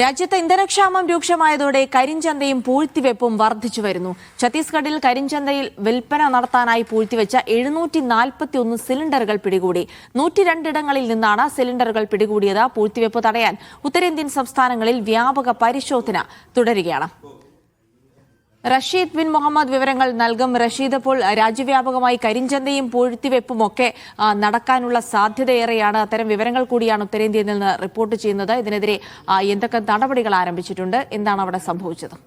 രാജ്യത്ത് ഇന്ധനക്ഷാമം രൂക്ഷമായതോടെ കരിഞ്ചന്തയും പൂഴ്ത്തിവെപ്പും വർദ്ധിച്ചു വരുന്നു. ഛത്തീസ്ഗഡിൽ കരിഞ്ചന്തയിൽ വിൽപ്പന നടത്താനായി പൂഴ്ത്തിവെച്ച 741 സിലിണ്ടറുകൾ പിടികൂടി. 102 ഇടങ്ങളിൽ നിന്നാണ് സിലിണ്ടറുകൾ പിടികൂടിയത്. പൂഴ്ത്തിവെപ്പ് തടയാൻ ഉത്തരേന്ത്യൻ സംസ്ഥാനങ്ങളിൽ വ്യാപക പരിശോധന തുടരുകയാണ്. റഷീദ് ബിൻ മുഹമ്മദ് വിവരങ്ങൾ നൽകും. റഷീദ്, ഇപ്പോൾ രാജ്യവ്യാപകമായി കരിഞ്ചന്തയും പൂഴ്ത്തിവെപ്പുമൊക്കെ നടക്കാനുള്ള സാധ്യതയേറെയാണ്. അത്തരം വിവരങ്ങൾ കൂടിയാണ് ഉത്തരേന്ത്യയിൽ നിന്ന് റിപ്പോർട്ട് ചെയ്യുന്നത്. ഇതിനെതിരെ എന്തൊക്കെ നടപടികൾ ആരംഭിച്ചിട്ടുണ്ട്? എന്താണ് അവിടെ സംഭവിച്ചത്?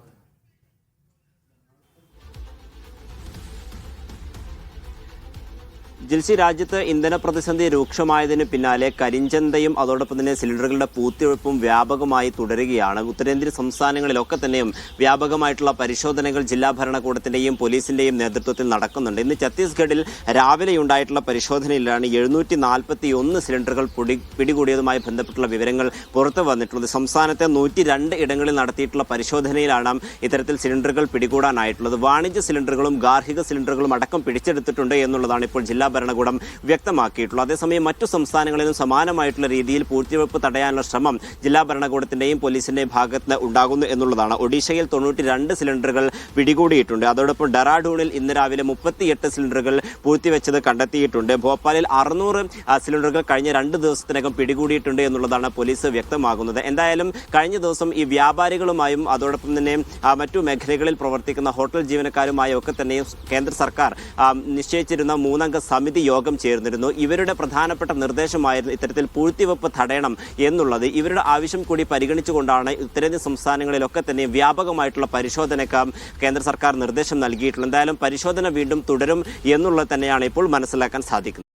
ജിൽസി, രാജ്യത്ത് ഇന്ധന പ്രതിസന്ധി രൂക്ഷമായതിന് പിന്നാലെ കരിഞ്ചന്തയും അതോടൊപ്പം തന്നെ സിലിണ്ടറുകളുടെ പൂഴ്ത്തിവെപ്പും വ്യാപകമായി തുടരുകയാണ്. ഉത്തരേന്ത്യൻ സംസ്ഥാനങ്ങളിലൊക്കെ തന്നെയും വ്യാപകമായിട്ടുള്ള പരിശോധനകൾ ജില്ലാ ഭരണകൂടത്തിന്റെയും പോലീസിന്റെയും നേതൃത്വത്തിൽ നടക്കുന്നുണ്ട്. ഇന്ന് ഛത്തീസ്ഗഡിൽ രാവിലെയുണ്ടായിട്ടുള്ള പരിശോധനയിലാണ് 741 സിലിണ്ടറുകൾ പിടികൂടിയതുമായി ബന്ധപ്പെട്ടുള്ള വിവരങ്ങൾ പുറത്തു വന്നിട്ടുള്ളത്. സംസ്ഥാനത്തെ 102 ഇടങ്ങളിൽ നടത്തിയിട്ടുള്ള പരിശോധനയിലാണ് ഇത്തരത്തിൽ സിലിണ്ടറുകൾ പിടികൂടാനായിട്ടുള്ളത്. വാണിജ്യ സിലിണ്ടറുകളും ഗാർഹിക സിലിണ്ടറുകളും അടക്കം പിടിച്ചെടുത്തിട്ടുണ്ട് എന്നുള്ളതാണ് ഇപ്പോൾ ജില്ലാ ഭരണകൂടം വ്യക്തമാക്കിയിട്ടുള്ളത്. അതേസമയം മറ്റു സംസ്ഥാനങ്ങളിലും സമാനമായിട്ടുള്ള രീതിയിൽ പൂഴ്ത്തിവെപ്പ് തടയാനുള്ള ശ്രമം ജില്ലാ ഭരണകൂടത്തിന്റെയും പോലീസിന്റെയും ഭാഗത്ത് ഉണ്ടാകുന്നു എന്നുള്ളതാണ്. ഒഡീഷയിൽ 92 സിലിണ്ടറുകൾ പിടികൂടിയിട്ടുണ്ട്. അതോടൊപ്പം ഡെറാഡൂണിൽ ഇന്ന് രാവിലെ 38 സിലിണ്ടറുകൾ പൂഴ്ത്തിവെച്ചത് കണ്ടെത്തിയിട്ടുണ്ട്. ഭോപ്പാലിൽ 600 സിലിണ്ടറുകൾ കഴിഞ്ഞ 2 ദിവസത്തിനകം പിടികൂടിയിട്ടുണ്ട് എന്നുള്ളതാണ് പോലീസ് വ്യക്തമാകുന്നത്. എന്തായാലും കഴിഞ്ഞ ദിവസം ഈ വ്യാപാരികളുമായും അതോടൊപ്പം തന്നെ മറ്റു മേഖലകളിൽ പ്രവർത്തിക്കുന്ന ഹോട്ടൽ ജീവനക്കാരുമായും ഒക്കെ തന്നെ കേന്ദ്ര സർക്കാർ നിശ്ചയിച്ചിരുന്ന 3-അംഗ സമിതി യോഗം ചേർന്നിരുന്നു. ഇവരുടെ പ്രധാനപ്പെട്ട നിർദ്ദേശമായിരുന്നു ഇത്തരത്തിൽ പൂഴ്ത്തിവെപ്പ് തടയണം എന്നുള്ളത്. ഇവരുടെ ആവശ്യം കൂടി പരിഗണിച്ചുകൊണ്ടാണ് ഉത്തരേന്ത്യൻ സംസ്ഥാനങ്ങളിലൊക്കെ തന്നെ വ്യാപകമായിട്ടുള്ള പരിശോധനയ്ക്ക് കേന്ദ്ര സർക്കാർ നിർദ്ദേശം നൽകിയിട്ടുള്ളത്. എന്തായാലും പരിശോധന വീണ്ടും തുടരും എന്നുള്ളത് തന്നെയാണ് ഇപ്പോൾ മനസ്സിലാക്കാൻ സാധിക്കുന്നത്.